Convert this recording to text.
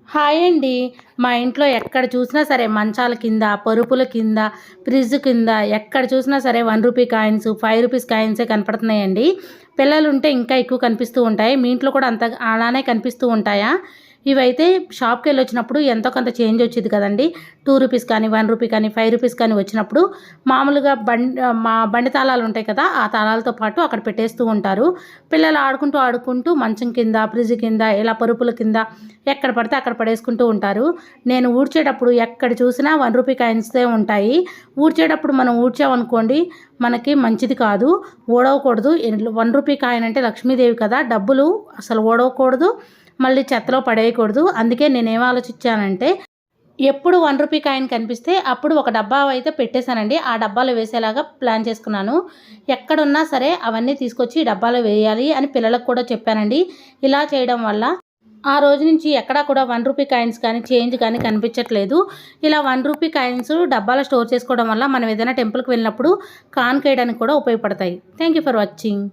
Hi అండి. మా ఇంట్లో ఎక్కడ చూసినా సరే మంచాల కింద, పరుపుల కింద, ఫ్రిడ్జ్ కింద ఎక్కడ చూసినా సరే రూ. 1 కాయిన్స్, రూ. 5 కాయిన్సే కనపడుతున్నాయండి. పిల్లలుంటే ఇంకా ఎక్కువ కనిపిస్తూ ఉంటాయి. మీ ఇంట్లో కూడా అలానే కనిపిస్తూ ఉంటాయా? ఇవైతే షాప్‌కెళ్ళొచ్చినప్పుడు ఎంతో కొంత చేంజ్ వచ్చేది కదండీ. రూ. 2 కానీ, రూ. 1 కానీ, రూ. 5 కానీ వచ్చినప్పుడు మామూలుగా మా బండి తాళాలుంటాయి కదా! ఆ తాళాలతో పాటు అక్కడ పెట్టేస్తూ ఉంటారు. పిల్లలు ఆడుకుంటూ మంచం కింద, ఫ్రిడ్జ్ కింద, ఇలా పరుపుల కింద ఎక్కడ పడితే అక్కడ పడేసుకుంటూ ఉంటారు. నేను ఊడ్చేటప్పుడు ఎక్కడ చూసినా రూ. 1 కాయిన్సే ఉంటాయి. ఊడ్చేటప్పుడు మనం ఊడ్చామనుకోండి మనకి మంచిది కాదు. ఊడవకూడదు. రూ. 1 కాయిన్ అంటే లక్ష్మీదేవి కదా! డబ్బులు అసలు ఊడవకూడదు. మళ్ళీ చెత్తలో పడేయకూడదు. అందుకే నేనేం ఆలోచించానంటే ఎప్పుడు రూ. 1 కాయిన్ కనిపిస్తే అప్పుడు ఒక డబ్బా అయితే పెట్టేశానండి. ఆ డబ్బాలో వేసేలాగా ప్లాన్ చేసుకున్నాను. ఎక్కడున్నా సరే అవన్నీ తీసుకొచ్చి ఈ డబ్బాలో వేయాలి అని పిల్లలకు కూడా చెప్పానండి. ఇలా చేయడం వల్ల ఆ రోజు నుంచి ఎక్కడా కూడా రూ. 1 కాయిన్స్ కానీ, చేంజ్ కానీ కనిపించట్లేదు. ఇలా రూ. 1 కాయిన్స్ డబ్బాలో స్టోర్ చేసుకోవడం వల్ల మనం ఏదైనా టెంపుల్‌కి వెళ్ళినప్పుడు కానుకేయడానికి కూడా ఉపయోగపడతాయి. Thank you for watching.